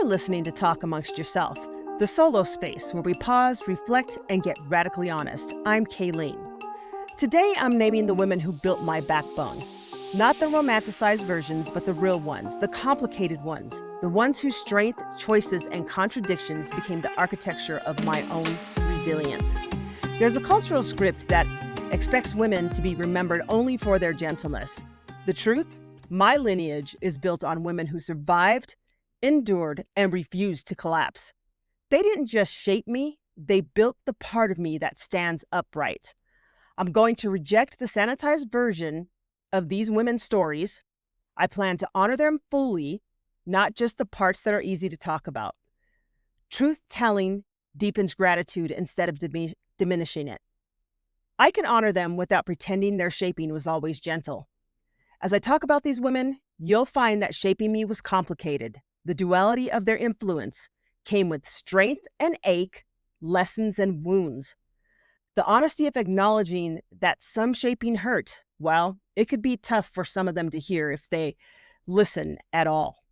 You're listening to Talk Amongst Yourself, the solo space where we pause, reflect, and get radically honest. I'm Kaylene. Today, I'm naming the women who built my backbone. Not the romanticized versions, but the real ones, the complicated ones, the ones whose strength, choices, and contradictions became the architecture of my own resilience. There's a cultural script that expects women to be remembered only for their gentleness. The truth? My lineage is built on women who survived, endured, and refused to collapse. They didn't just shape me, they built the part of me that stands upright. I'm going to reject the sanitized version of these women's stories. I plan to honor them fully, not just the parts that are easy to talk about. Truth-telling deepens gratitude instead of diminishing it. I can honor them without pretending their shaping was always gentle. As I talk about these women, you'll find that shaping me was complicated. The duality of their influence came with strength and ache, lessons and wounds. The honesty of acknowledging that some shaping hurt, well, it could be tough for some of them to hear if they listen at all.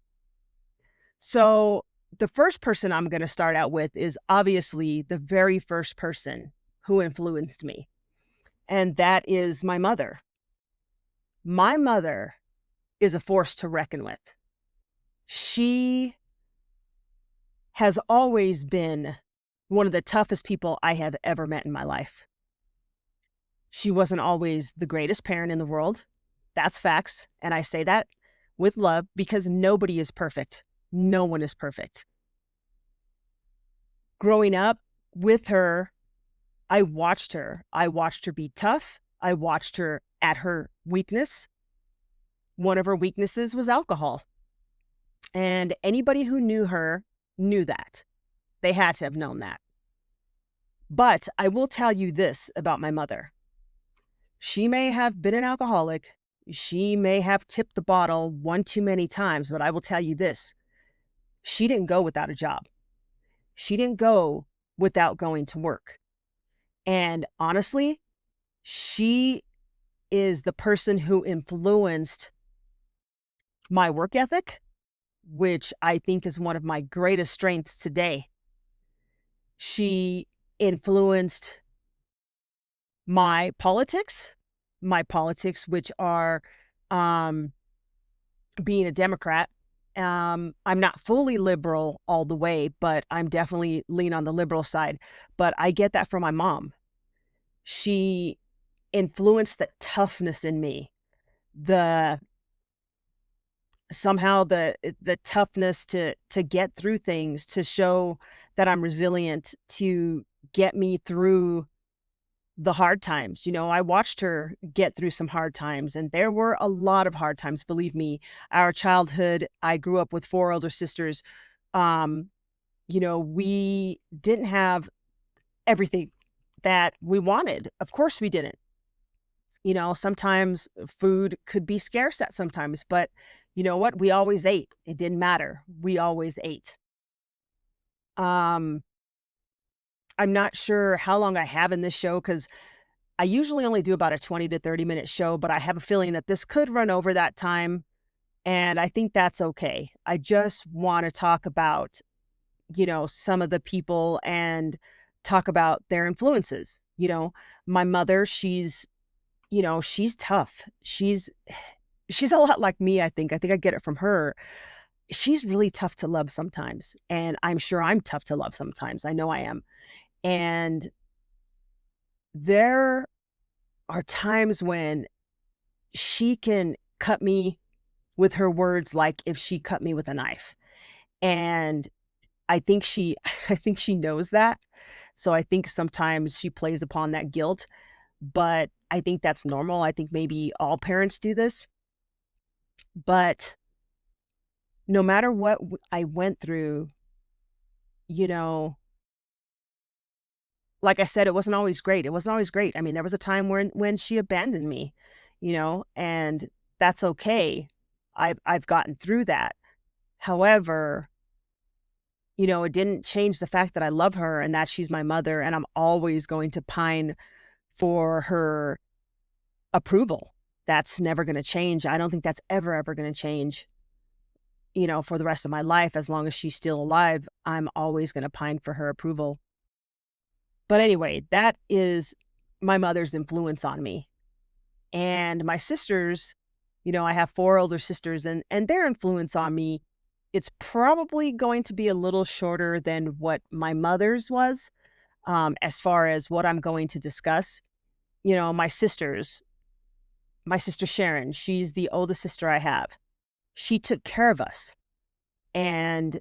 So the first person I'm going to start out with is obviously the very first person who influenced me, and that is my mother. My mother is a force to reckon with. She has always been one of the toughest people I have ever met in my life. She wasn't always the greatest parent in the world. That's facts. And I say that with love because nobody is perfect. No one is perfect. Growing up with her, I watched her. I watched her be tough. I watched her at her weakness. One of her weaknesses was alcohol. And anybody who knew her knew that. They had to have known that. But I will tell you this about my mother. She may have been an alcoholic. She may have tipped the bottle one too many times, but I will tell you this. She didn't go without a job. She didn't go without going to work. And honestly, she is the person who influenced my work ethic, which I think is one of my greatest strengths today. She influenced my politics, which are being a Democrat. I'm not fully liberal all the way, but I'm definitely lean on the liberal side. But I get that from my mom. She influenced the toughness in me, the toughness to get through things, to show that I'm resilient, to get me through the hard times. You know, I watched her get through some hard times, and there were a lot of hard times. Believe me, our childhood, I grew up with 4 older sisters. We didn't have everything that we wanted. Of course we didn't. You know, sometimes food could be scarce at sometimes, but you know what? We always ate. It didn't matter. We always ate. I'm not sure how long I have in this show because I usually only do about a 20 to 30 minute show, but I have a feeling that this could run over that time. And I think that's okay. I just want to talk about, some of the people and talk about their influences. My mother, she's tough. She's a lot like me, I think. I think I get it from her. She's really tough to love sometimes. And I'm sure I'm tough to love sometimes. I know I am. And there are times when she can cut me with her words like if she cut me with a knife. And I think she knows that. So I think sometimes she plays upon that guilt, but I think that's normal. I think maybe all parents do this. But no matter what I went through, like I said, it wasn't always great. It wasn't always great. I mean, there was a time when she abandoned me, and that's okay. I've gotten through that. However, it didn't change the fact that I love her and that she's my mother, and I'm always going to pine for her approval. That's never going to change. I don't think that's ever going to change. for the rest of my life, as long as she's still alive, I'm always going to pine for her approval. But anyway, that is my mother's influence on me. And my sisters, I have four older sisters, and their influence on me, it's probably going to be a little shorter than what my mother's was, as far as what I'm going to discuss. My sisters, my sister Sharon, she's the oldest sister I have. She took care of us, and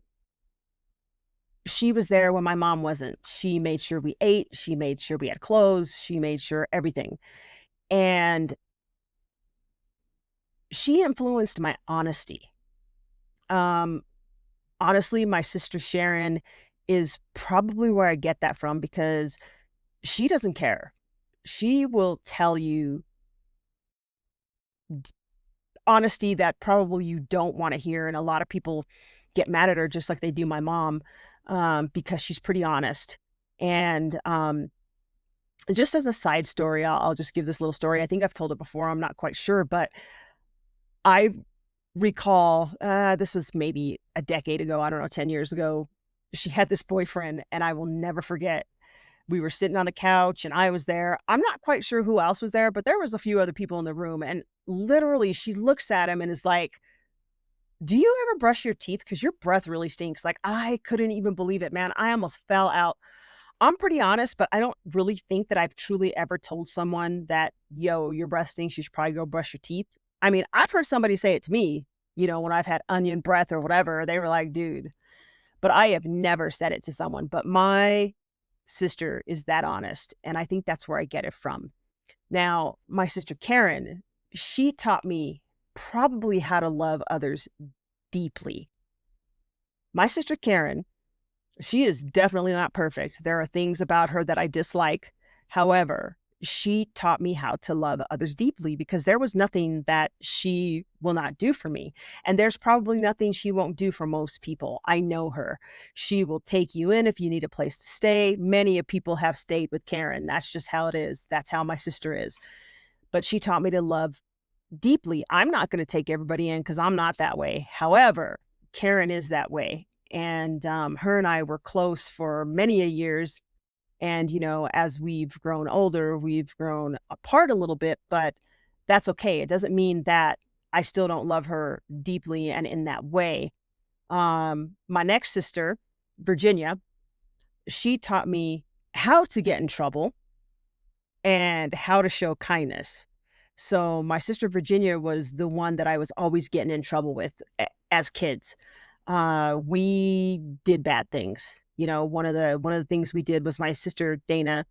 she was there when my mom wasn't. She made sure we ate. She made sure we had clothes. She made sure everything. And she influenced my honesty. Um, Honestly, my sister Sharon is probably where I get that from, because she doesn't care. She will tell you d- honesty that probably you don't want to hear. And a lot of people get mad at her, just like they do my mom, because she's pretty honest. And just as a side story, I'll just give this little story. I think I've told it before. I'm not quite sure, but I recall, this was maybe a decade ago, I don't know, 10 years ago. She had this boyfriend, and I will never forget. We were sitting on the couch and I was there. I'm not quite sure who else was there, but there was a few other people in the room. And literally, she looks at him and is like, "Do you ever brush your teeth? Because your breath really stinks." Like, I couldn't even believe it, man. I almost fell out. I'm pretty honest, but I don't really think that I've truly ever told someone that, "Yo, your breath stinks. You should probably go brush your teeth." I mean, I've heard somebody say it to me, when I've had onion breath or whatever. They were like, "Dude," but I have never said it to someone. But my sister is that honest, and I think that's where I get it from. Now, my sister Karen, she taught me probably how to love others deeply. My sister Karen, she is definitely not perfect. There are things about her that I dislike. However, she taught me how to love others deeply, because there was nothing that she will not do for me. And there's probably nothing she won't do for most people. I know her. She will take you in if you need a place to stay. Many of people have stayed with Karen. That's just how it is. That's how my sister is. But she taught me to love deeply. I'm not going to take everybody in, because I'm not that way. However, Karen is that way. And her and I were close for many a years. And, as we've grown older, we've grown apart a little bit, but that's okay. It doesn't mean that I still don't love her deeply and in that way. My next sister, Virginia, she taught me how to get in trouble and how to show kindness. So my sister Virginia was the one that I was always getting in trouble with as kids. We did bad things. One of the things we did was, my sister Dana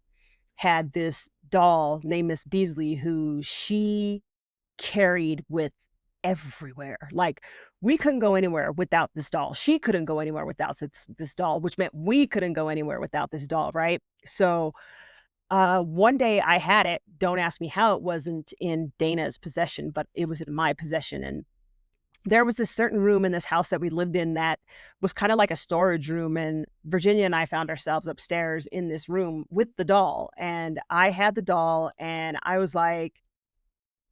had this doll named Miss Beasley, who she carried with everywhere. Like, we couldn't go anywhere without this doll. She couldn't go anywhere without this doll, which meant we couldn't go anywhere without this doll, right? So one day I had it. Don't ask me how it wasn't in Dana's possession, but it was in my possession. And there was this certain room in this house that we lived in that was kind of like a storage room. And Virginia and I found ourselves upstairs in this room with the doll. And I had the doll, and I was like,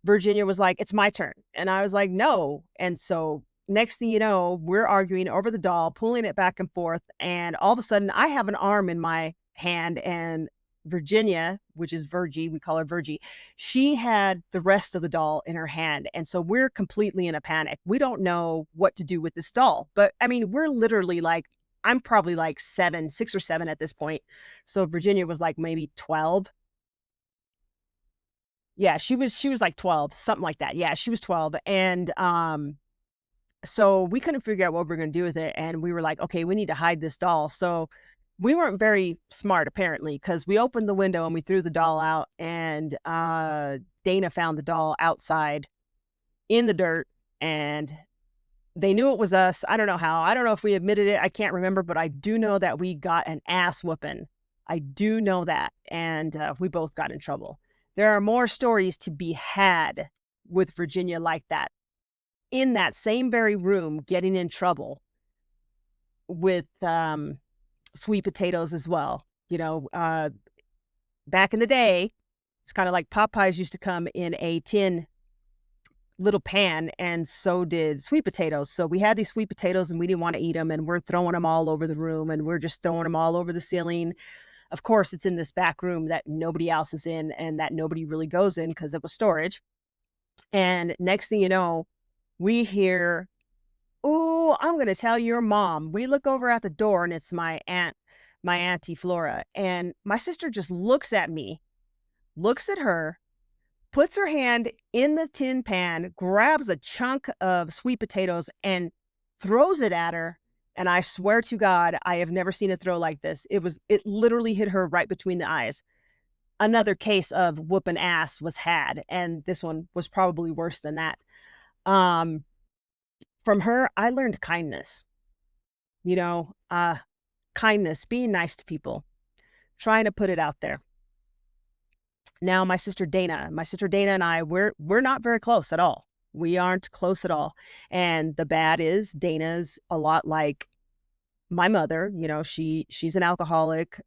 Virginia was like, "It's my turn." And I was like, "No." And so next thing you know, we're arguing over the doll, pulling it back and forth. And all of a sudden, I have an arm in my hand, and Virginia, which is Virgie, we call her Virgie, she had the rest of the doll in her hand. And so we're completely in a panic. We don't know what to do with this doll. But I mean, we're literally like, I'm probably like 6 or 7 at this point. So Virginia was like maybe 12. Yeah, she was like 12, something like that. Yeah, she was 12. And so we couldn't figure out what we were gonna do with it. And we were like, okay, we need to hide this doll. So we weren't very smart, apparently, because we opened the window and we threw the doll out. And Dana found the doll outside in the dirt, and they knew it was us. I don't know how. I don't know if we admitted it. I can't remember, but I do know that we got an ass whooping. I do know that. And we both got in trouble. There are more stories to be had with Virginia like that. In that same very room, getting in trouble with sweet potatoes as well. Back in the day, it's kind of like Popeyes used to come in a tin little pan, and so did sweet potatoes. So we had these sweet potatoes and we didn't want to eat them, and we're throwing them all over the room, and we're just throwing them all over the ceiling. Of course, it's in this back room that nobody else is in and that nobody really goes in because it was storage. And next thing you know, we hear, "Oh, I'm going to tell your mom." We look over at the door and it's my auntie Flora. And my sister just looks at me, looks at her, puts her hand in the tin pan, grabs a chunk of sweet potatoes and throws it at her. And I swear to God, I have never seen a throw like this. It literally hit her right between the eyes. Another case of whooping ass was had, and this one was probably worse than that. Um, from her, I learned kindness, you know, kindness, being nice to people, trying to put it out there. Now, my sister Dana and I, we're not very close at all. We aren't close at all. And the bad is Dana's a lot like my mother. You know, she's an alcoholic.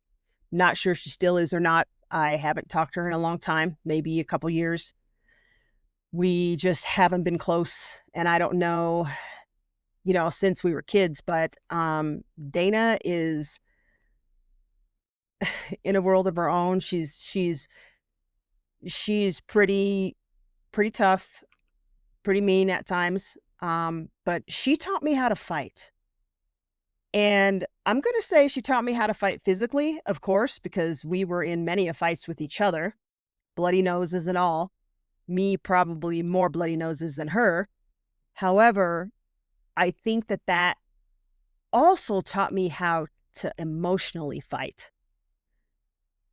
Not sure if she still is or not. I haven't talked to her in a long time, maybe a couple years. We just haven't been close. And I don't know, since we were kids, but Dana is in a world of her own. She's pretty tough, pretty mean at times. But she taught me how to fight. And I'm going to say she taught me how to fight physically, of course, because we were in many a fights with each other, bloody noses and all. Me, probably more bloody noses than her. However, I think that also taught me how to emotionally fight.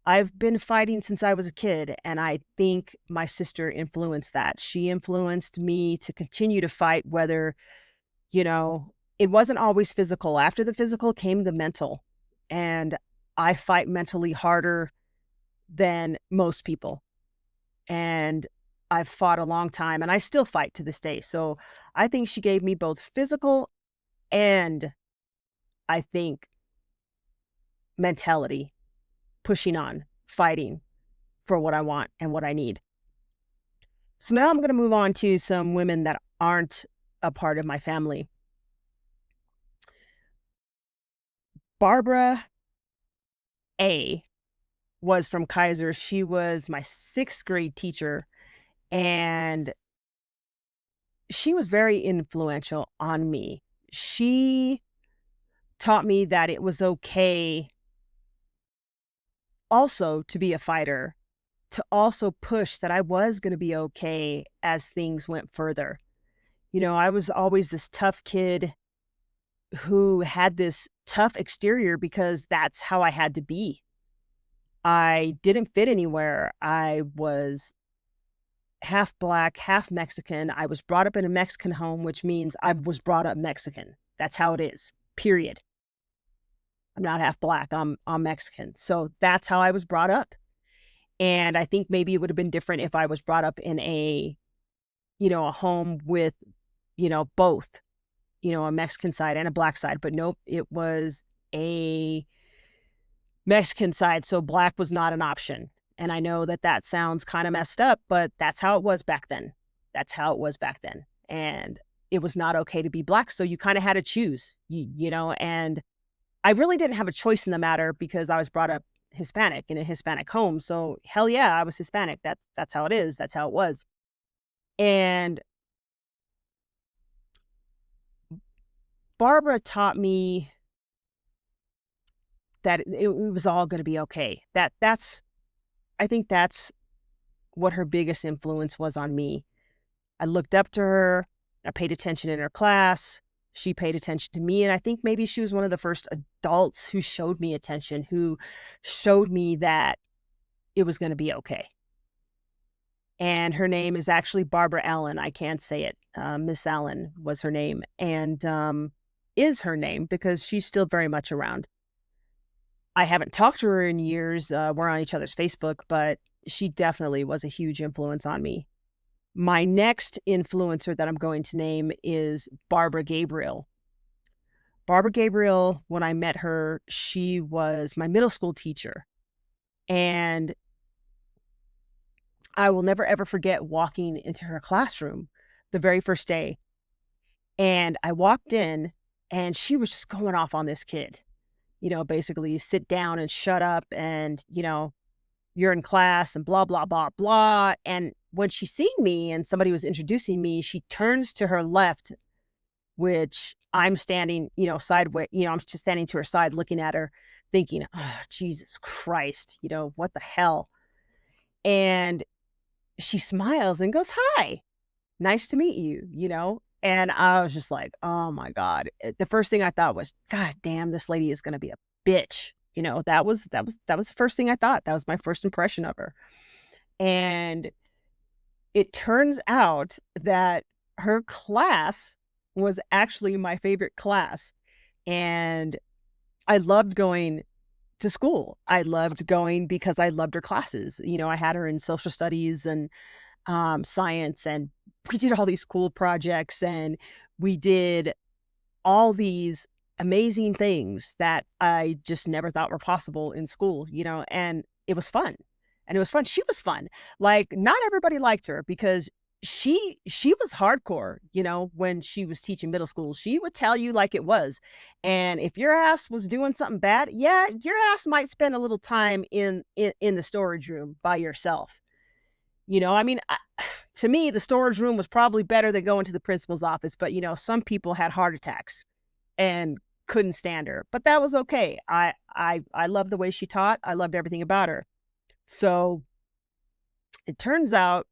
I've been fighting since I was a kid, and I think my sister influenced that. She influenced me to continue to fight, whether, you know, it wasn't always physical. After the physical came the mental, and I fight mentally harder than most people. And I've fought a long time, and I still fight to this day. So I think she gave me both physical and, I think, mentality, pushing on, fighting for what I want and what I need. So now I'm going to move on to some women that aren't a part of my family. Barbara A was from Kaiser. She was my 6th grade teacher, and she was very influential on me. She taught me that it was okay also to be a fighter, to also push that I was going to be okay as things went further. I was always this tough kid who had this tough exterior because that's how I had to be. I didn't fit anywhere. I was half black, half Mexican. I was brought up in a Mexican home, which means I was brought up Mexican. That's how it is, period. I'm not half black. I'm Mexican. So that's how I was brought up. And I think maybe it would have been different if I was brought up in a home with, both, a Mexican side and a black side. But nope, it was a Mexican side. So black was not an option. And I know that sounds kind of messed up, but that's how it was back then. That's how it was back then. And it was not okay to be black. So you kind of had to choose, and I really didn't have a choice in the matter because I was brought up Hispanic in a Hispanic home. So hell yeah, I was Hispanic. That's how it is. That's how it was. And Barbara taught me that it was all going to be okay. I think that's what her biggest influence was on me. I looked up to her. I paid attention in her class. She paid attention to me. And I think maybe she was one of the first adults who showed me attention, who showed me that it was going to be okay. And her name is actually Barbara Allen. I can't say it. Miss Allen was her name, and is her name because she's still very much around. I haven't talked to her in years. We're on each other's Facebook, but she definitely was a huge influence on me. My next influencer that I'm going to name is Barbara Gabriel. Barbara Gabriel, when I met her, she was my middle school teacher. And I will never, ever forget walking into her classroom. the very first day. And I walked in and she was just going off on this kid. Basically sit down and shut up and, you're in class and blah, blah, blah, blah. And when she seen me and somebody was introducing me, she turns to her left, which I'm standing, sideways, I'm just standing to her side looking at her thinking, oh, Jesus Christ, what the hell? And she smiles and goes, hi, nice to meet you. And I was just like, oh my God. The first thing I thought was, God damn, this lady is going to be a bitch. That was the first thing I thought. That was my first impression of her. And it turns out that her class was actually my favorite class. And I loved going to school. I loved going because I loved her classes. I had her in social studies and science, and we did all these cool projects, and we did all these amazing things that I just never thought were possible in school, and it was fun. And it was fun. She was fun. Like, not everybody liked her because she was hardcore, when she was teaching middle school. She would tell you like it was. And if your ass was doing something bad, yeah, your ass might spend a little time in the storage room by yourself. I mean, to me, the storage room was probably better than going to the principal's office, but some people had heart attacks and couldn't stand her, but that was okay. I loved the way she taught. I loved everything about her. So it turns out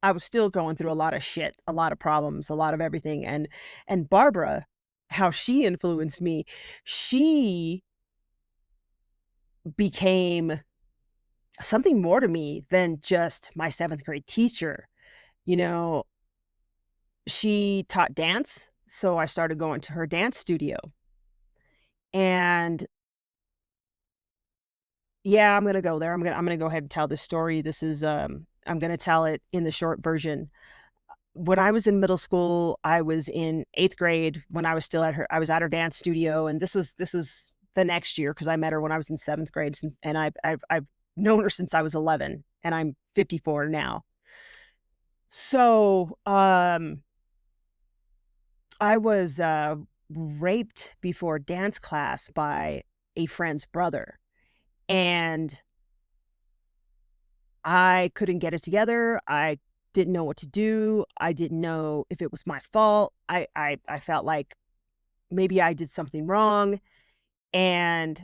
I was still going through a lot of shit, a lot of problems, a lot of everything. And Barbara, how she influenced me, she became something more to me than just my seventh grade teacher. You know, she taught dance, so I started going to her dance studio. And yeah, I'm gonna go there. I'm gonna go ahead and tell this story. This is I'm gonna tell it in the short version. When I was in middle school, I was in 8th grade when I was at her dance studio, and this was the next year because I met her when I was in 7th grade, and I've known her since I was 11, and I'm 54 now. So, I was raped before dance class by a friend's brother, and I couldn't get it together. I didn't know what to do. I didn't know if it was my fault. I felt like maybe I did something wrong. And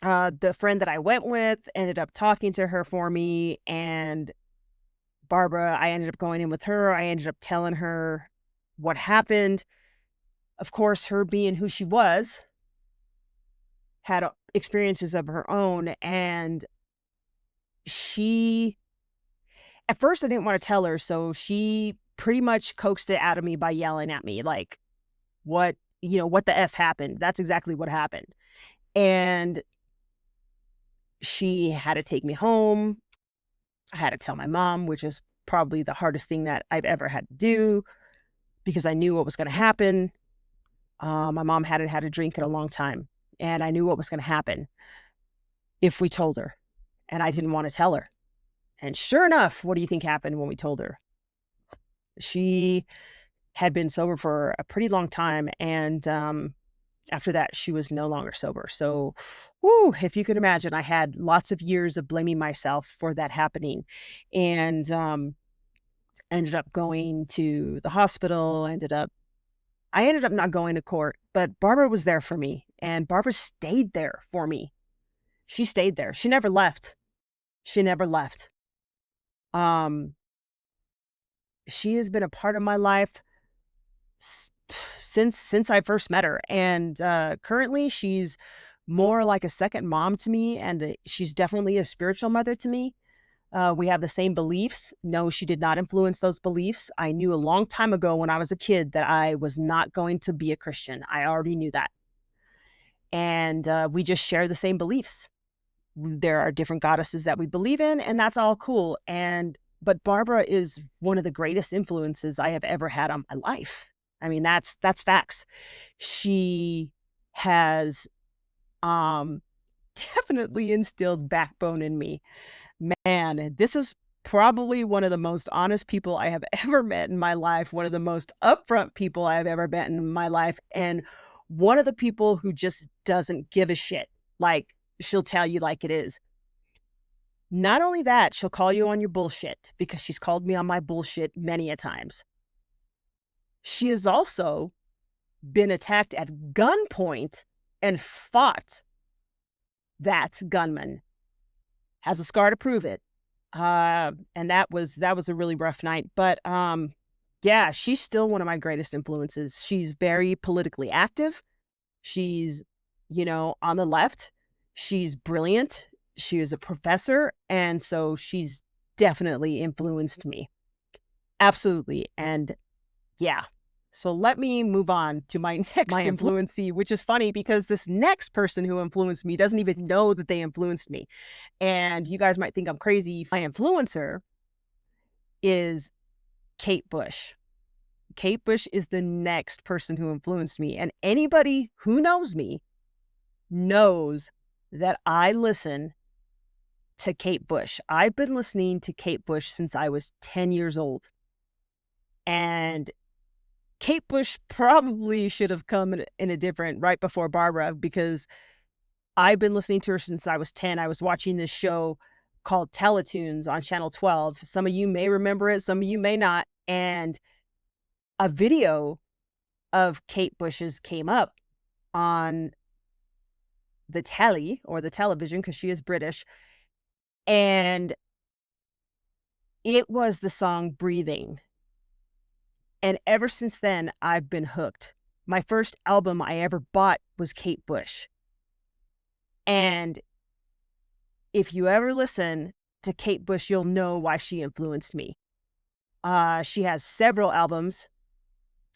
the friend that I went with ended up talking to her for me. And Barbara, I ended up going in with her. I ended up telling her what happened. Of course, her being who she was, had experiences of her own. And she, at first, I didn't want to tell her. So she pretty much coaxed it out of me by yelling at me, like, what the F happened? That's exactly what happened. And she had to take me home. I had to tell my mom, which is probably the hardest thing that I've ever had to do because I knew what was going to happen. My mom hadn't had a drink in a long time, and I knew what was going to happen if we told her, and I didn't want to tell her. And sure enough, what do you think happened when we told her? She had been sober for a pretty long time, and after that, she was no longer sober. So, whoo, if you could imagine, I had lots of years of blaming myself for that happening, and ended up going to the hospital. I ended up not going to court, but Barbara was there for me, and Barbara stayed there for me. She stayed there. She never left. She never left. Um, she has been a part of my life since I first met her, and currently she's more like a second mom to me, and she's definitely a spiritual mother to me. We have the same beliefs. No, she did not influence those beliefs. I knew a long time ago when I was a kid that I was not going to be a Christian. I already knew that. And we just share the same beliefs. There are different goddesses that we believe in, and that's all cool. But Barbara is one of the greatest influences I have ever had on my life. I mean, that's facts. She has definitely instilled backbone in me. Man, this is probably one of the most honest people I have ever met in my life, one of the most upfront people I have ever met in my life, and one of the people who just doesn't give a shit. Like, she'll tell you like it is. Not only that, she'll call you on your bullshit, because she's called me on my bullshit many a times. She has also been attacked at gunpoint and fought that gunman. Has a scar to prove it. And that was a really rough night. But yeah, she's still one of my greatest influences. She's very politically active. She's, on the left. She's brilliant. She is a professor. And so she's definitely influenced me. Absolutely. And yeah. So let me move on to my next influencee, which is funny because this next person who influenced me doesn't even know that they influenced me. And you guys might think I'm crazy. My influencer is Kate Bush. Kate Bush is the next person who influenced me. And anybody who knows me knows that I listen to Kate Bush. I've been listening to Kate Bush since I was 10 years old. And Kate Bush probably should have come in a different right before Barbara, because I've been listening to her since I was 10. I was watching this show called Teletoons on Channel 12. Some of you may remember it, some of you may not. And a video of Kate Bush's came up on the telly, or the television, because she is British. And it was the song Breathing. And ever since then, I've been hooked. My first album I ever bought was Kate Bush. And if you ever listen to Kate Bush, you'll know why she influenced me. She has several albums.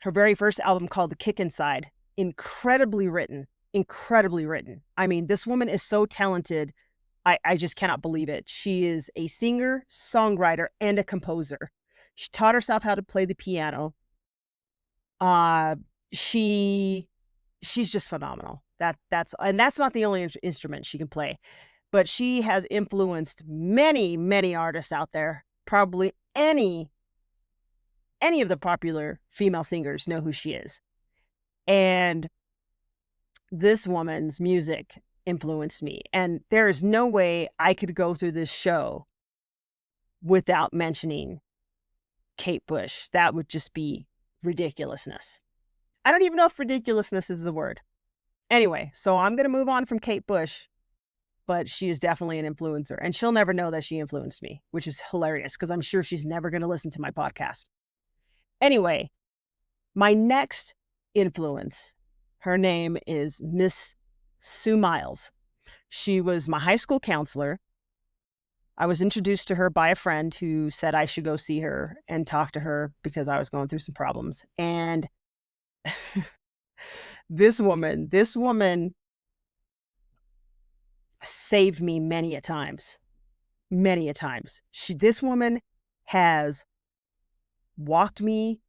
Her very first album, called The Kick Inside, incredibly written. I mean, this woman is so talented. I just cannot believe it. She is a singer, songwriter, and a composer. She taught herself how to play the piano. She's just phenomenal. That's not the only instrument she can play, but she has influenced many, many artists out there. Probably any of the popular female singers know who she is. And this woman's music influenced me. And there is no way I could go through this show without mentioning Kate Bush. That would just be ridiculousness. I don't even know if ridiculousness is a word. Anyway, so I'm going to move on from Kate Bush, but she is definitely an influencer, and she'll never know that she influenced me, which is hilarious because I'm sure she's never going to listen to my podcast. Anyway, my next influence, her name is Miss Sue Miles. She was my high school counselor. I was introduced to her by a friend who said I should go see her and talk to her because I was going through some problems. And this woman saved me many a times. This woman has walked me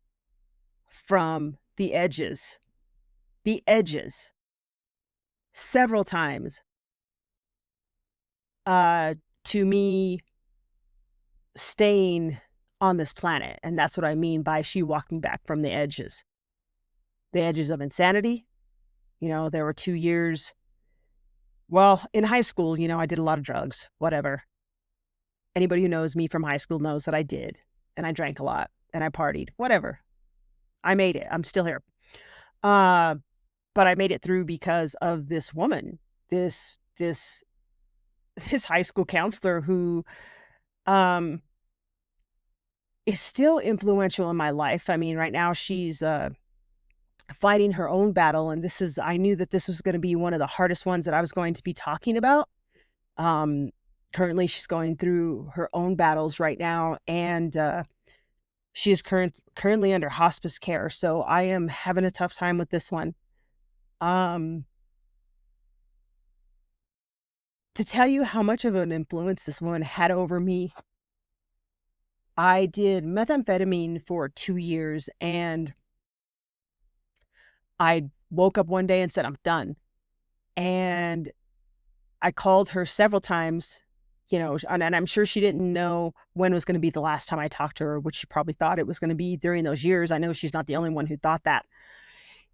from the edges several times, to me staying on this planet. And that's what I mean by she walked me back from the edges of insanity. There were 2 years. Well, in high school, I did a lot of drugs, whatever. Anybody who knows me from high school knows that I did. And I drank a lot and I partied, whatever. I made it. I'm still here. But I made it through because of this woman, this high school counselor who is still influential in my life. I mean, right now she's fighting her own battle. And I knew that this was going to be one of the hardest ones that I was going to be talking about. Currently, she's going through her own battles right now. And she is currently under hospice care. So I am having a tough time with this one. To tell you how much of an influence this woman had over me, I did methamphetamine for 2 years, and I woke up one day and said, I'm done. And I called her several times and I'm sure she didn't know when was going to be the last time I talked to her, which she probably thought it was going to be during those years. I know she's not the only one who thought that.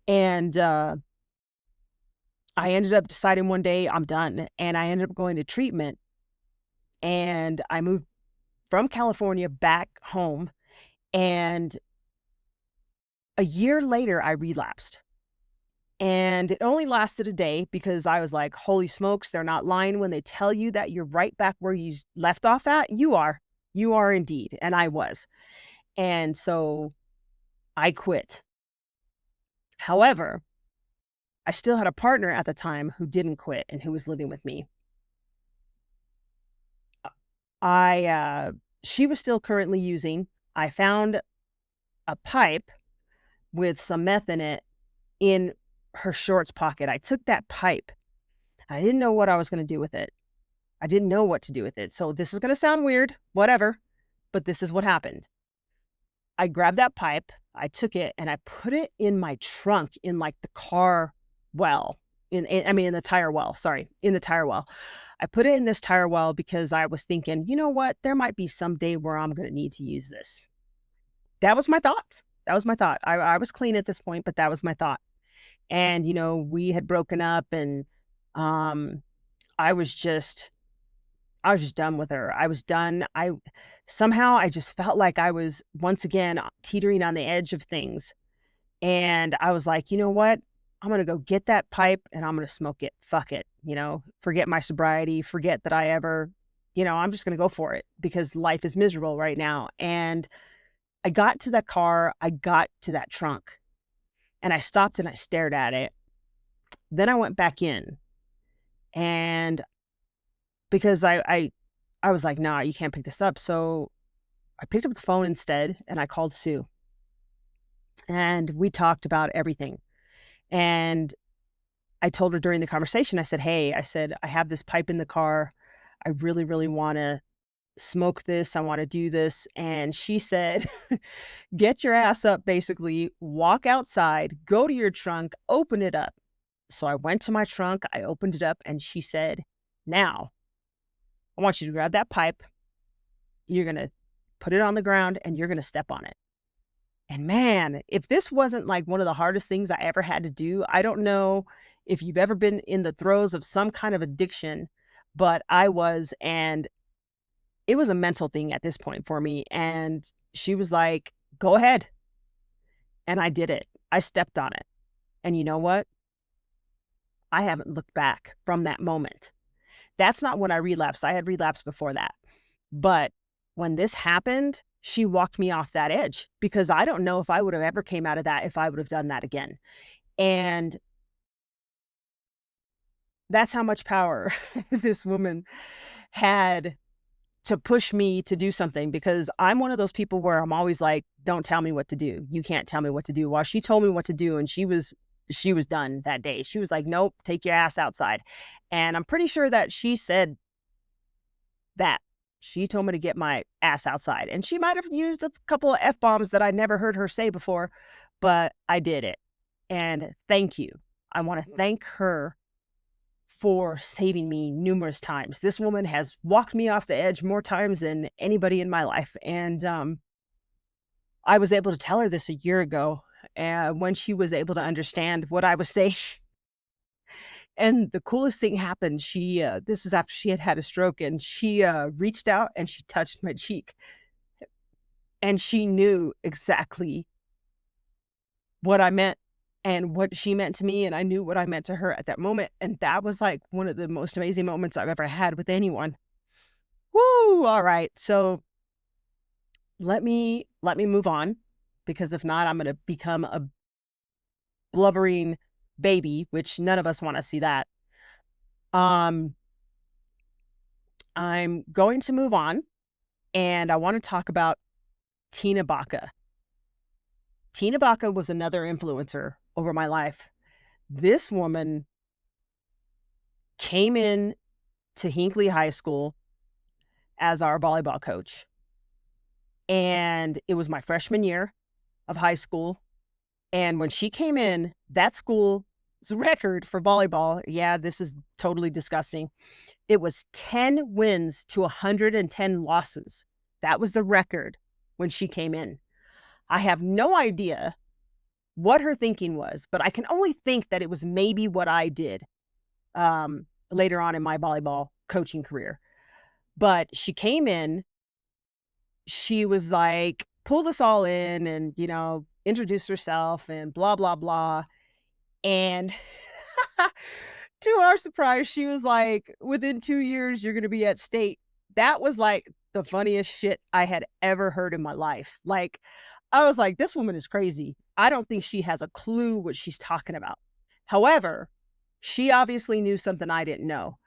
And I ended up deciding one day I'm done. And I ended up going to treatment, and I moved from California back home. And a year later, I relapsed. And it only lasted a day because I was like, holy smokes, they're not lying when they tell you that you're right back where you left off at. You are. You are indeed. And I was. And so I quit. However, I still had a partner at the time who didn't quit and who was living with me. She was still currently using. I found a pipe with some meth in her shorts pocket. I took that pipe. I didn't know what I was going to do with it. I didn't know what to do with it. So this is going to sound weird, whatever, but this is what happened. I grabbed that pipe, I took it, and I put it in my trunk in like the car well, in the tire well, sorry, in the tire well. I put it in this tire well because I was thinking, you know what, there might be some day where I'm going to need to use this. That was my thought. That was my thought. I was clean at this point, but that was my thought. And, we had broken up, and I was just done with her. I was done. I just felt like I was once again teetering on the edge of things. And I was like, you know what? I'm going to go get that pipe and I'm going to smoke it. Fuck it. Forget my sobriety, forget that I ever, I'm just going to go for it because life is miserable right now. And I got to that car, I got to that trunk, and I stopped and I stared at it. Then I went back in, and because I was like, nah, you can't pick this up. So I picked up the phone instead and I called Sue, and we talked about everything. And I told her during the conversation, I said, hey, I have this pipe in the car. I really, really want to smoke this. I want to do this. And she said, get your ass up, basically, walk outside, go to your trunk, open it up. So I went to my trunk, I opened it up, and she said, now, I want you to grab that pipe. You're going to put it on the ground and you're going to step on it. And man, if this wasn't like one of the hardest things I ever had to do, I don't know if you've ever been in the throes of some kind of addiction, but I was, and it was a mental thing at this point for me. And she was like, go ahead. And I did it. I stepped on it. And you know what? I haven't looked back from that moment. That's not when I relapsed. I had relapsed before that. But when this happened, she walked me off that edge because I don't know if I would have ever came out of that if I would have done that again. And that's how much power this woman had to push me to do something, because I'm one of those people where I'm always like, don't tell me what to do. You can't tell me what to do. Well, she told me what to do, and she was done that day. She was like, nope, take your ass outside. And I'm pretty sure that she said that. She told me to get my ass outside, and she might have used a couple of F-bombs that I never heard her say before, but I did it. And thank you. I want to thank her for saving me numerous times. This woman has walked me off the edge more times than anybody in my life. And I was able to tell her this a year ago, when she was able to understand what I was saying. And the coolest thing happened. This was after she had had a stroke, and she reached out and she touched my cheek, and she knew exactly what I meant and what she meant to me. And I knew what I meant to her at that moment. And that was like one of the most amazing moments I've ever had with anyone. Woo! All right. So let me move on, because if not, I'm going to become a blubbering baby, which none of us want to see that. I'm going to move on, and I want to talk about Tina Baca. Tina Baca was another influencer over my life. This woman came in to Hinckley High School as our volleyball coach. And it was my freshman year of high school. And when she came in, that school record for volleyball. Yeah, this is totally disgusting. It was 10 wins to 110 losses. That was the record when she came in. I have no idea what her thinking was, but I can only think that it was maybe what I did later on in my volleyball coaching career. But she came in, she was like, pulled us all in and, introduced herself and blah, blah, blah. And to our surprise, she was like, within 2 years, you're going to be at state. That was like the funniest shit I had ever heard in my life. Like, I was like, this woman is crazy. I don't think she has a clue what she's talking about. However, she obviously knew something I didn't know.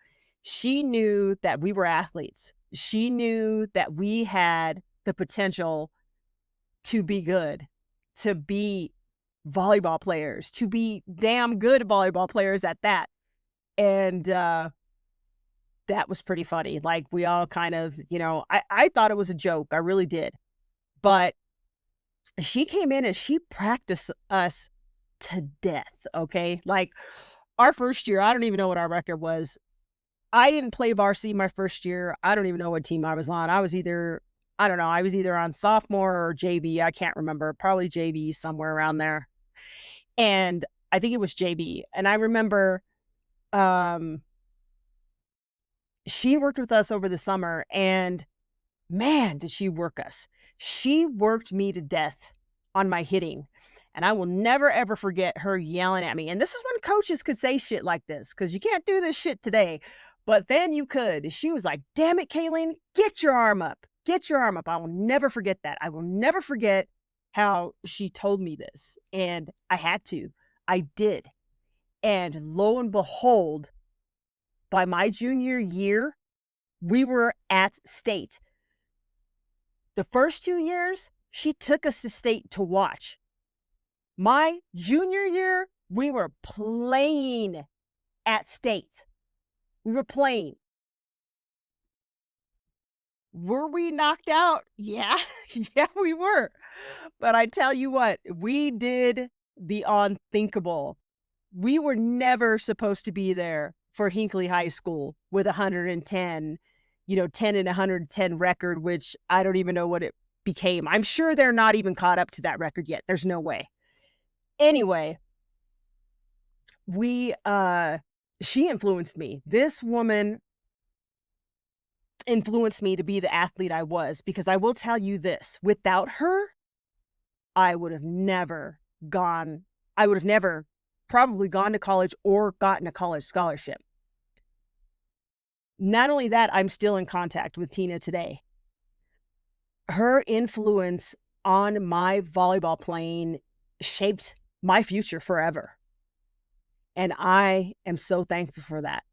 She knew that we were athletes. She knew that we had the potential to be good, to be volleyball players, to be damn good volleyball players at that. And that was pretty funny. Like, we all kind of, I thought it was a joke. I really did. But she came in and she practiced us to death. Okay. Like, our first year, I don't even know what our record was. I didn't play varsity my first year. I don't even know what team I was on. I was either on sophomore or JV. I can't remember. Probably JV, somewhere around there. And I think it was JV. And I remember she worked with us over the summer, and man, did she work us. She worked me to death on my hitting. And I will never, ever forget her yelling at me. And this is when coaches could say shit like this, because you can't do this shit today. But then you could. She was like, damn it, Kaylene, get your arm up. Get your arm up. I will never forget that. I will never forget how she told me this. And I had to. I did. And lo and behold, by my junior year, we were at state. The first 2 years, she took us to state to watch. My junior year, we were playing at state. We were playing. Were we knocked out? Yeah, yeah, we were. But I tell you what, we did the unthinkable. We were never supposed to be there for Hinckley High School with 110, 10 and 110 record, which I don't even know what it became. I'm sure they're not even caught up to that record yet. There's no way. Anyway, she influenced me. This woman influenced me to be the athlete I was, because I will tell you this, without her, I would have never probably gone to college or gotten a college scholarship. Not only that, I'm still in contact with Tina today. Her influence on my volleyball playing shaped my future forever. And I am so thankful for that.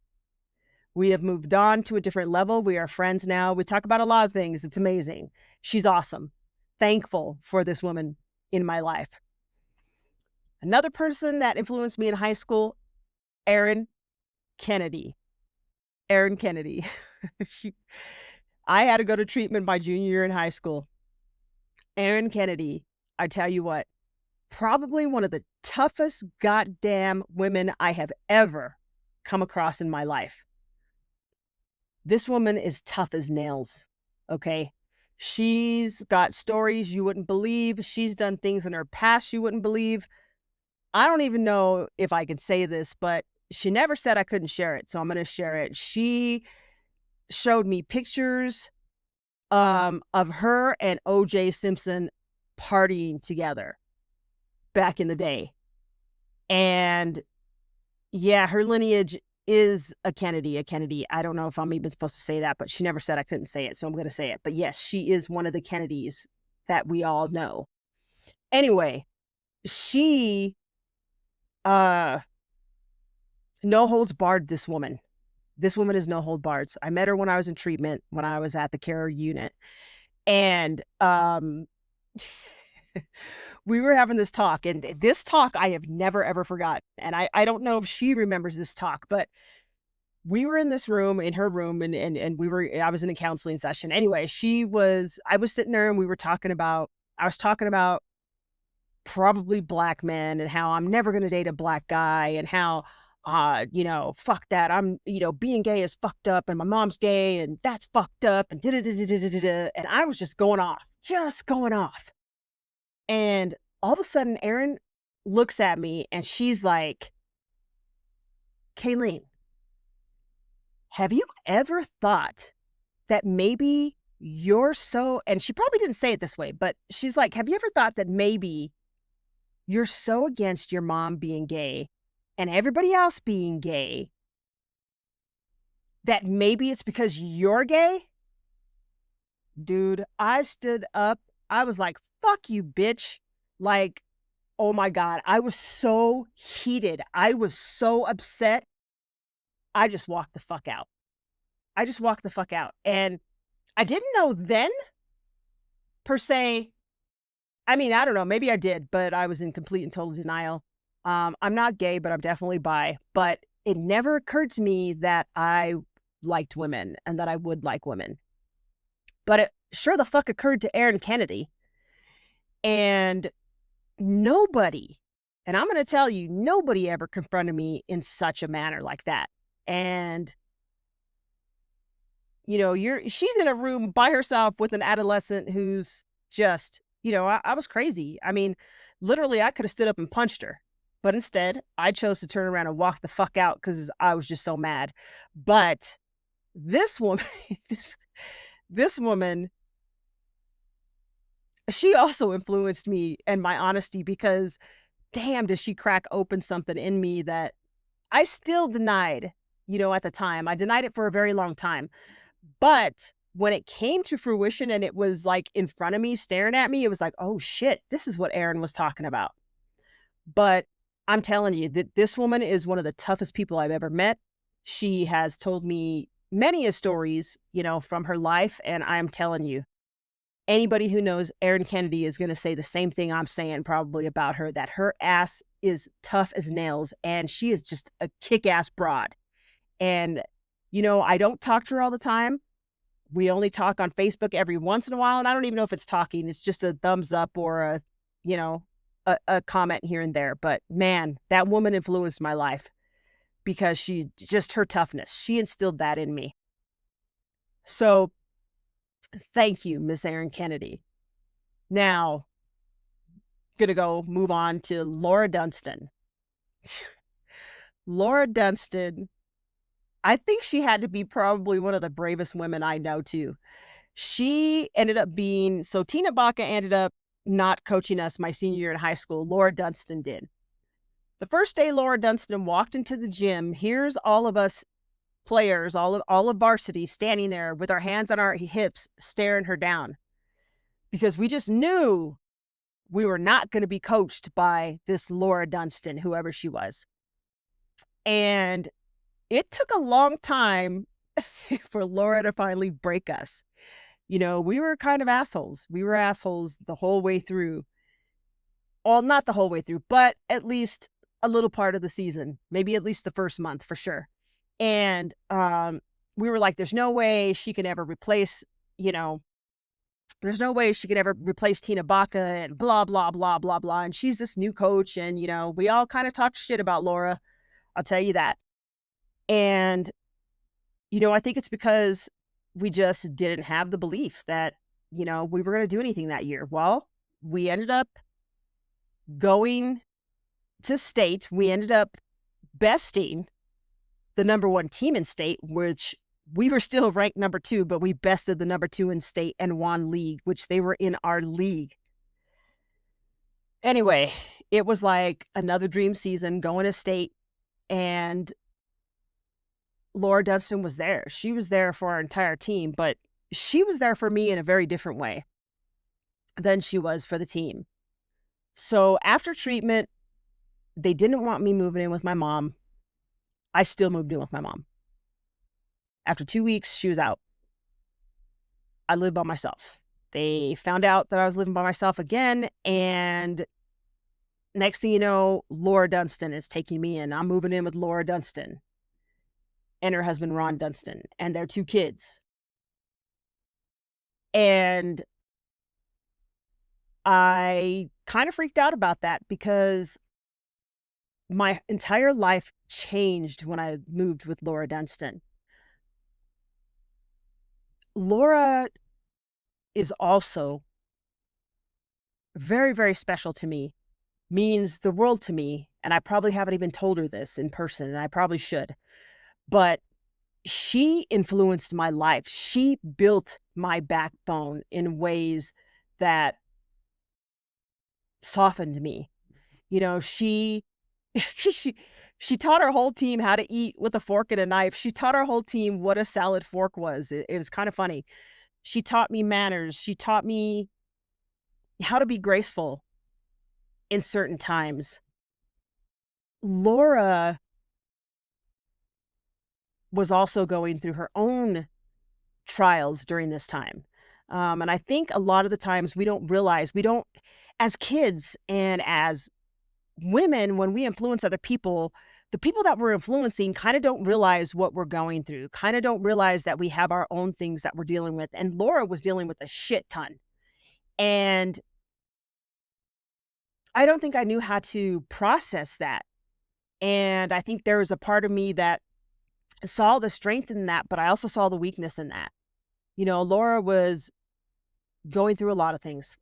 We have moved on to a different level. We are friends now. We talk about a lot of things. It's amazing. She's awesome. Thankful for this woman in my life. Another person that influenced me in high school, Erin Kennedy. Erin Kennedy. I had to go to treatment my junior year in high school. Erin Kennedy, I tell you what, probably one of the toughest goddamn women I have ever come across in my life. This woman is tough as nails, okay? She's got stories you wouldn't believe. She's done things in her past you wouldn't believe. I don't even know if I could say this, but she never said I couldn't share it, so I'm going to share it. She showed me pictures of her and O.J. Simpson partying together back in the day. And yeah, her lineage is a Kennedy. I don't know if I'm even supposed to say that, but she never said I couldn't say it, so I'm going to say it. But yes, she is one of the Kennedys that we all know. Anyway, she no holds barred this woman. This woman is no hold barred. I met her when I was in treatment, when I was at the care unit. And we were having this talk, and this talk I have never, ever forgotten. And I don't know if she remembers this talk, but we were in this room, in her room, and I was in a counseling session. Anyway, I was sitting there and I was talking about probably black men and how I'm never going to date a black guy and how, fuck that. Being gay is fucked up and my mom's gay and that's fucked up and da-da-da-da-da-da-da. And I was just going off, just going off. And all of a sudden, Erin looks at me and she's like, Kaylene, have you ever thought that maybe you're so, and she probably didn't say it this way, but she's like, have you ever thought that maybe you're so against your mom being gay and everybody else being gay that maybe it's because you're gay? Dude, I stood up. I was like, fuck you, bitch. Like, oh my God, I was so heated. I was so upset. I just walked the fuck out. I just walked the fuck out. And I didn't know then, per se. I mean, I don't know. Maybe I did, but I was in complete and total denial. I'm not gay, but I'm definitely bi. But it never occurred to me that I liked women and that I would like women. But it sure the fuck occurred to Erin Kennedy. And nobody, and I'm going to tell you, nobody ever confronted me in such a manner like that. And she's in a room by herself with an adolescent who's just, I was crazy. I mean, literally, I could have stood up and punched her, but instead, I chose to turn around and walk the fuck out because I was just so mad. But this woman, this woman, she also influenced me and my honesty because, damn, did she crack open something in me that I still denied, at the time. I denied it for a very long time. But when it came to fruition and it was like in front of me, staring at me, it was like, oh shit, this is what Erin was talking about. But I'm telling you that this woman is one of the toughest people I've ever met. She has told me many stories, from her life. And I'm telling you, anybody who knows Erin Kennedy is going to say the same thing I'm saying probably about her, that her ass is tough as nails and she is just a kick-ass broad. And, I don't talk to her all the time. We only talk on Facebook every once in a while. And I don't even know if it's talking. It's just a thumbs up or a comment here and there. But man, that woman influenced my life because her toughness, she instilled that in me. So thank you, Miss Erin Kennedy. Now, gonna go move on to Laura Dunstan. Laura Dunstan, I think she had to be probably one of the bravest women I know too. She ended up being, so Tina Baca ended up not coaching us my senior year in high school. Laura Dunstan did. The first day Laura Dunstan walked into the gym, here's all of us players, all of varsity standing there with our hands on our hips, staring her down because we just knew we were not going to be coached by this Laura Dunstan, whoever she was. And it took a long time for Laura to finally break us. We were kind of assholes. We were assholes the whole way through. Well, not the whole way through, but at least a little part of the season, maybe at least the first month for sure. And we were like, there's no way she can ever replace, there's no way she could ever replace Tina Baca and blah, blah, blah, blah, blah. And she's this new coach. And, we all kind of talked shit about Laura. I'll tell you that. And, I think it's because we just didn't have the belief that, we were going to do anything that year. Well, we ended up going to state. We ended up besting the number one team in state, which we were still ranked number 2, but we bested the number 2 in state and won league, which they were in our league. Anyway, it was like another dream season going to state, and Laura Dunstan was there. She was there for our entire team, but she was there for me in a very different way than she was for the team. So after treatment, they didn't want me moving in with my mom. I still moved in with my mom. After 2 weeks, she was out. I lived by myself. They found out that I was living by myself again, and next thing you know, Laura Dunstan is taking me in. I'm moving in with Laura Dunstan and her husband, Ron Dunstan, and their 2 kids. And I kind of freaked out about that because my entire life changed when I moved with Laura Dunstan. Laura is also very, very special to me, means the world to me. And I probably haven't even told her this in person, and I probably should. But she influenced my life. She built my backbone in ways that softened me. You know, she she she taught our whole team how to eat with a fork and a knife. She taught our whole team what a salad fork was. It was kind of funny. She taught me manners. She taught me how to be graceful in certain times. Laura was also going through her own trials during this time. And I think a lot of the times we don't realize, as kids and as women, when we influence other people, the people that we're influencing kind of don't realize what we're going through, kind of don't realize that we have our own things that we're dealing with. And Laura was dealing with a shit ton. And I don't think I knew how to process that. And I think there was a part of me that saw the strength in that, but I also saw the weakness in that. You know, Laura was going through a lot of things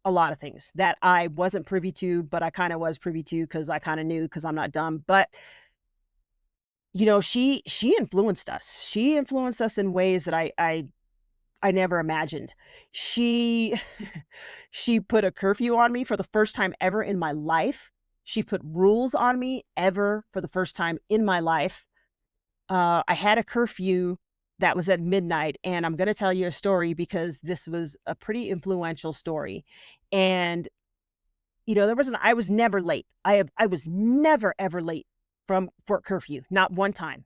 that I wasn't privy to, but I kind of was privy to because I kind of knew because I'm not dumb. But you know, she influenced us. She influenced us in ways that I never imagined. She she put a curfew on me for the first time ever in my life. She put rules on me ever for the first time in my life. I had a curfew that was at midnight, and I'm going to tell you a story because this was a pretty influential story. And you know, I was never late. I was never ever late for curfew, not one time.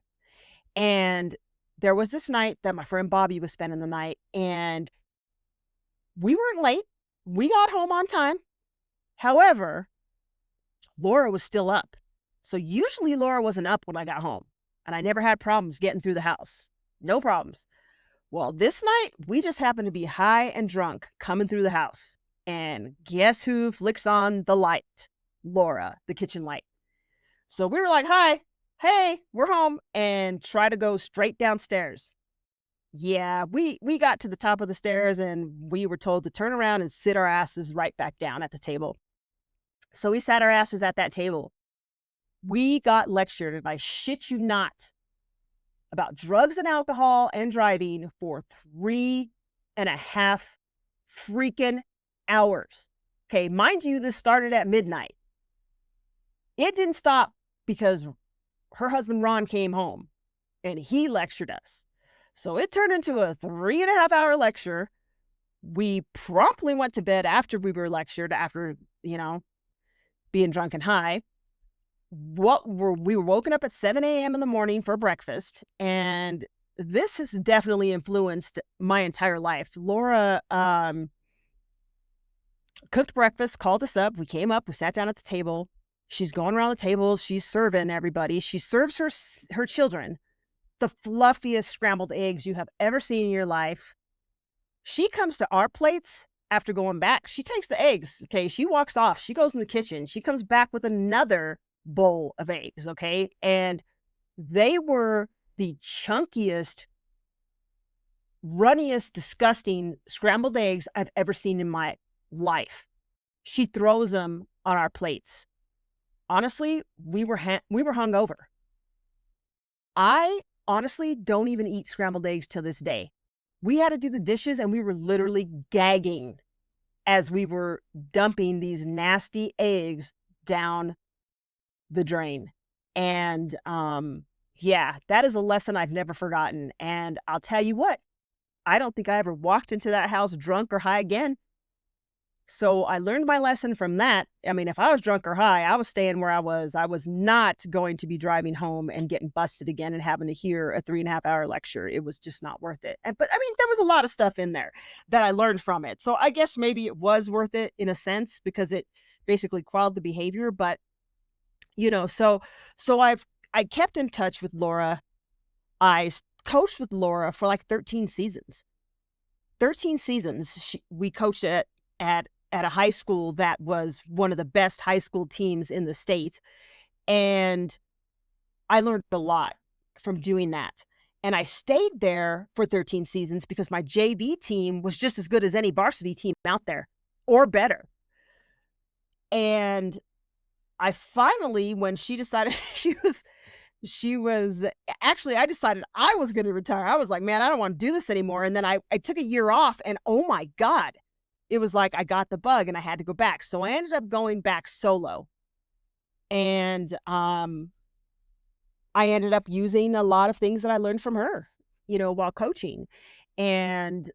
And there was this night that my friend Bobby was spending the night, and we weren't late. We got home on time. However, Laura was still up. So usually Laura wasn't up when I got home, and I never had problems getting through the house. No problems. Well, this night we just happened to be high and drunk coming through the house. And guess who flicks on the light? Laura, the kitchen light. So we were like, "Hi, hey, we're home," and try to go straight downstairs. Yeah, we got to the top of the stairs and we were told to turn around and sit our asses right back down at the table. So we sat our asses at that table. We got lectured, and I shit you not, about drugs and alcohol and driving for 3.5 freaking hours. Okay, mind you, this started at midnight. It didn't stop because her husband Ron came home and he lectured us. So it turned into a 3.5 hour lecture. We promptly went to bed after we were lectured, after, you know, being drunk and high. We were woken up at 7 a.m. in the morning for breakfast, and this has definitely influenced my entire life. Laura cooked breakfast, called us up. We came up, we sat down at the table. She's going around the table. She's serving everybody. She serves her children the fluffiest scrambled eggs you have ever seen in your life. She comes to our plates after going back. She takes the eggs. Okay. She walks off. She goes in the kitchen. She comes back with another bowl of eggs. Okay. And they were the chunkiest, runniest, disgusting scrambled eggs I've ever seen in my life. She throws them on our plates. Honestly, we were hungover. I honestly don't even eat scrambled eggs till this day. We had to do the dishes and we were literally gagging as we were dumping these nasty eggs down the drain. And yeah, that is a lesson I've never forgotten. And I'll tell you what, I don't think I ever walked into that house drunk or high again. So I learned my lesson from that. I mean, if I was drunk or high, I was staying where I was. I was not going to be driving home and getting busted again and having to hear a 3.5 hour lecture. It was just not worth it. But I mean, there was a lot of stuff in there that I learned from it. So I guess maybe it was worth it in a sense because it basically quelled the behavior. But, you know, so I kept in touch with Laura. I coached with Laura for like 13 seasons. 13 seasons we coached at at a high school that was one of the best high school teams in the state. And I learned a lot from doing that. And I stayed there for 13 seasons because my JV team was just as good as any varsity team out there, or better. And I finally, when she decided she was actually, I decided I was going to retire. I was like, man, I don't want to do this anymore. And then I took a year off, and oh my God, it was like I got the bug and I had to go back. So I ended up going back solo. And I ended up using a lot of things that I learned from her, while coaching. And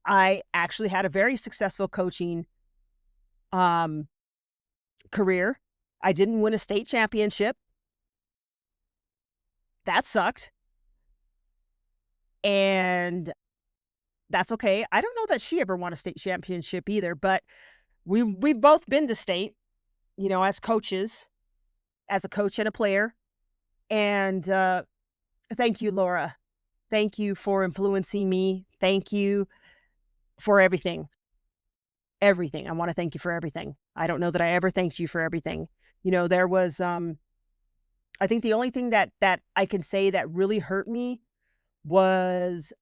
I actually had a very successful coaching um, career. I didn't win a state championship. That sucked. And that's okay. I don't know that she ever won a state championship either, but we've both been to state, as coaches, as a coach and a player. And thank you, Laura. Thank you for influencing me. Thank you for everything. Everything. I want to thank you for everything. I don't know that I ever thanked you for everything. There was, I think the only thing that I can say that really hurt me was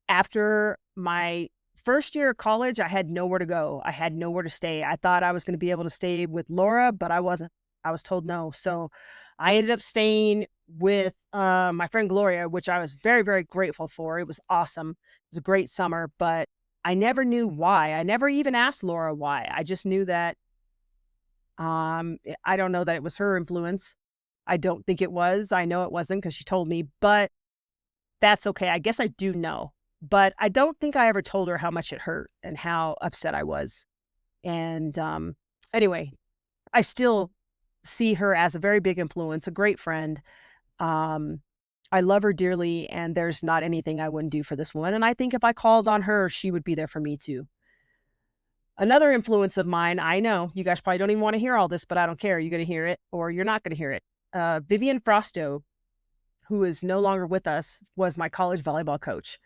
after my first year of college, I had nowhere to go. I had nowhere to stay. I thought I was going to be able to stay with Laura, but I wasn't. I was told no. So I ended up staying with my friend Gloria, which I was very, very grateful for. It was awesome. It was a great summer, but I never knew why. I never even asked Laura why. I just knew that I don't know that it was her influence. I don't think it was. I know it wasn't because she told me, but that's okay. I guess I do know. But I don't think I ever told her how much it hurt and how upset I was. And anyway, I still see her as a very big influence, a great friend. I love her dearly, and there's not anything I wouldn't do for this woman. And I think if I called on her, she would be there for me too. Another influence of mine, I know you guys probably don't even want to hear all this, but I don't care. You're going to hear it or you're not going to hear it. Vivian Frosto, who is no longer with us, was my college volleyball coach.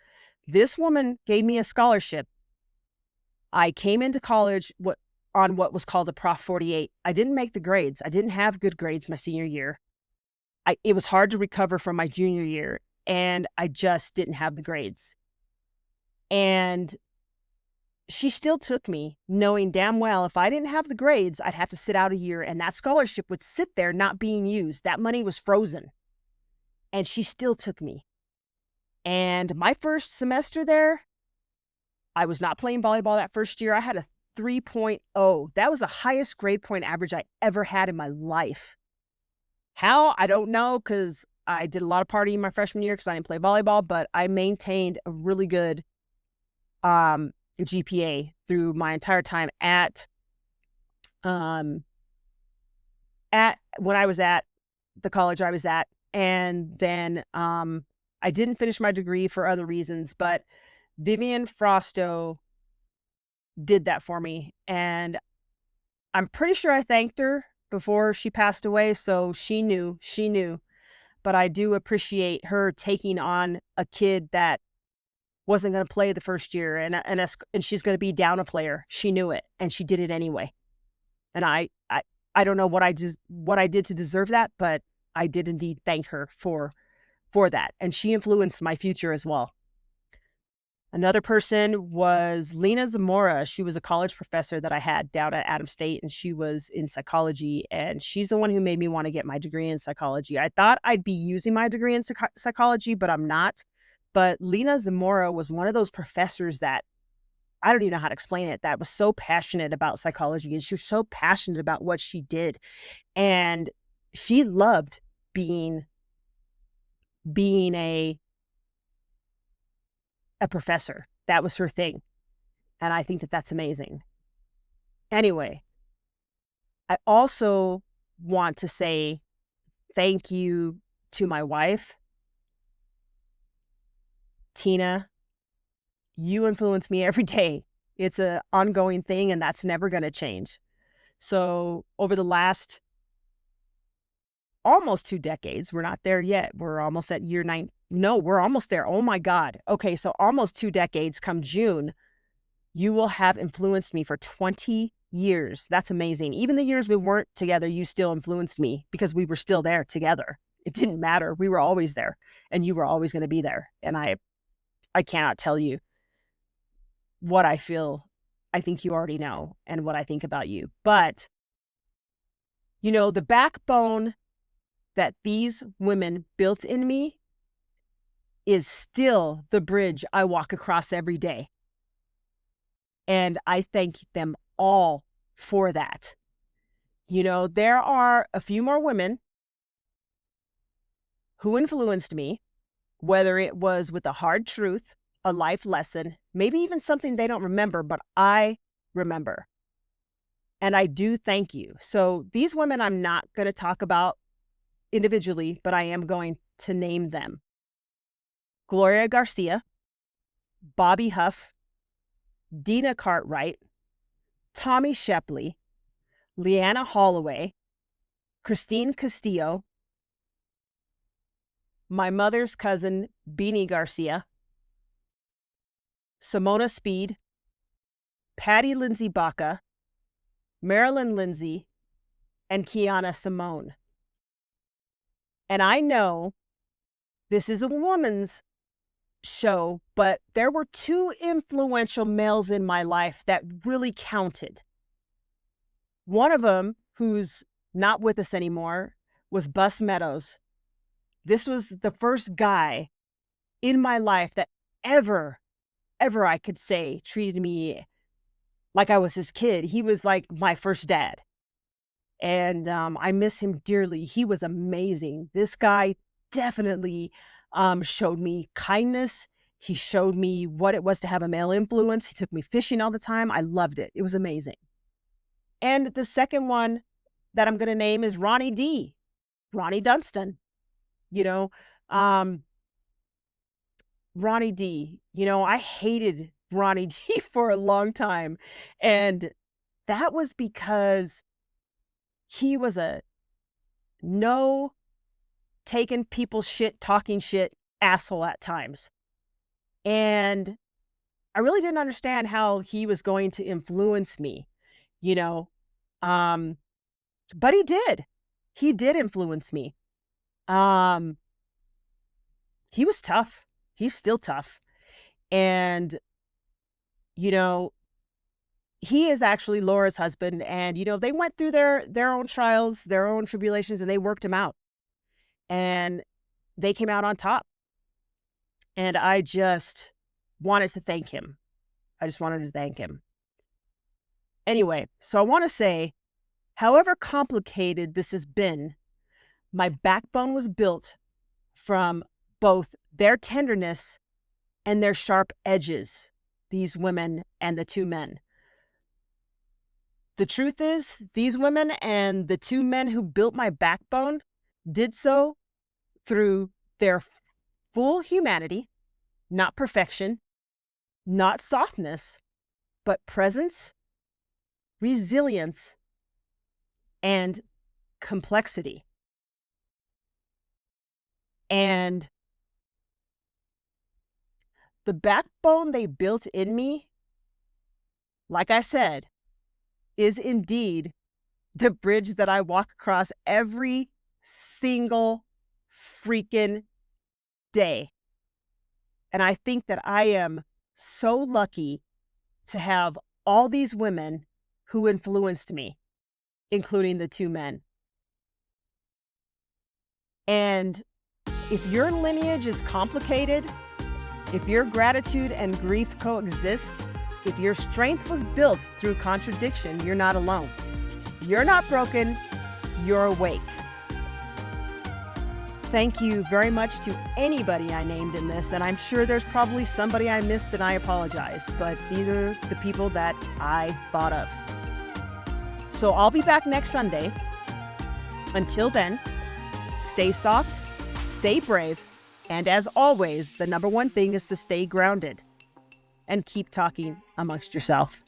This woman gave me a scholarship. I came into college on what was called a Prof 48. I didn't make the grades. I didn't have good grades my senior year. It was hard to recover from my junior year, and I just didn't have the grades. And she still took me, knowing damn well if I didn't have the grades, I'd have to sit out a year, and that scholarship would sit there not being used. That money was frozen. And she still took me. And my first semester there, I was not playing volleyball that first year. I had a 3.0. That was the highest grade point average I ever had in my life. How? I don't know, because I did a lot of partying my freshman year because I didn't play volleyball, but I maintained a really good GPA through my entire time at when I was at the college I was at. And then I didn't finish my degree for other reasons, but Vivian Frosto did that for me. And I'm pretty sure I thanked her before she passed away. So she knew. But I do appreciate her taking on a kid that wasn't going to play the first year and she's going to be down a player. She knew it and she did it anyway. And I don't know what I did to deserve that, but I did indeed thank her for that. And she influenced my future as well. Another person was Lena Zamora. She was a college professor that I had down at Adams State, and she was in psychology. And she's the one who made me want to get my degree in psychology. I thought I'd be using my degree in psychology, but I'm not. But Lena Zamora was one of those professors that I don't even know how to explain it, that was so passionate about psychology, and she was so passionate about what she did. And she loved being a professor. That was her thing. And I think that that's amazing. Anyway, I also want to say thank you to my wife, Tina. You influence me every day. It's an ongoing thing, and that's never going to change. So over the last almost 2 decades, we're not there yet. We're almost at year 9. No, we're almost there. Oh my God. Okay, so almost 2 decades come June. You will have influenced me for 20 years. That's amazing. Even the years we weren't together, you still influenced me because we were still there together. It didn't matter. We were always there, and you were always going to be there. And I cannot tell you what I feel. I think you already know, and what I think about you. But, the backbone that these women built in me is still the bridge I walk across every day. And I thank them all for that. There are a few more women who influenced me, whether it was with a hard truth, a life lesson, maybe even something they don't remember, but I remember. And I do thank you. So these women I'm not going to talk about individually, but I am going to name them. Gloria Garcia, Bobby Huff, Dina Cartwright, Tommy Shepley, Leanna Holloway, Christine Castillo, my mother's cousin, Beanie Garcia, Simona Speed, Patty Lindsay Baca, Marilyn Lindsay, and Kiana Simone. And I know this is a woman's show, but there were two influential males in my life that really counted. One of them, who's not with us anymore, was Bus Meadows. This was the first guy in my life that ever I could say treated me like I was his kid. He was like my first dad. And I miss him dearly. He was amazing. This guy definitely showed me kindness. He showed me what it was to have a male influence. He took me fishing all the time. I loved it. It was amazing. And the second one that I'm going to name is Ronnie D. Ronnie Dunstan. Ronnie D. I hated Ronnie D for a long time. And that was because he was a no taking people's shit, talking shit asshole at times. And I really didn't understand how he was going to influence me, but he did. He did influence me. He was tough. He's still tough. And, he is actually Laura's husband. And, they went through their own trials, their own tribulations, and they worked him out. And they came out on top. And I just wanted to thank him. Anyway, so I want to say, however complicated this has been, my backbone was built from both their tenderness and their sharp edges, these women and the two men. The truth is, these women and the two men who built my backbone did so through their full humanity, not perfection, not softness, but presence, resilience, and complexity. And the backbone they built in me, like I said, is indeed the bridge that I walk across every single freaking day. And I think that I am so lucky to have all these women who influenced me, including the two men. And if your lineage is complicated, if your gratitude and grief coexist, if your strength was built through contradiction, you're not alone. You're not broken, you're awake. Thank you very much to anybody I named in this, and I'm sure there's probably somebody I missed and I apologize, but these are the people that I thought of. So I'll be back next Sunday. Until then, stay soft, stay brave, and as always, the number one thing is to stay grounded and keep talking amongst yourself.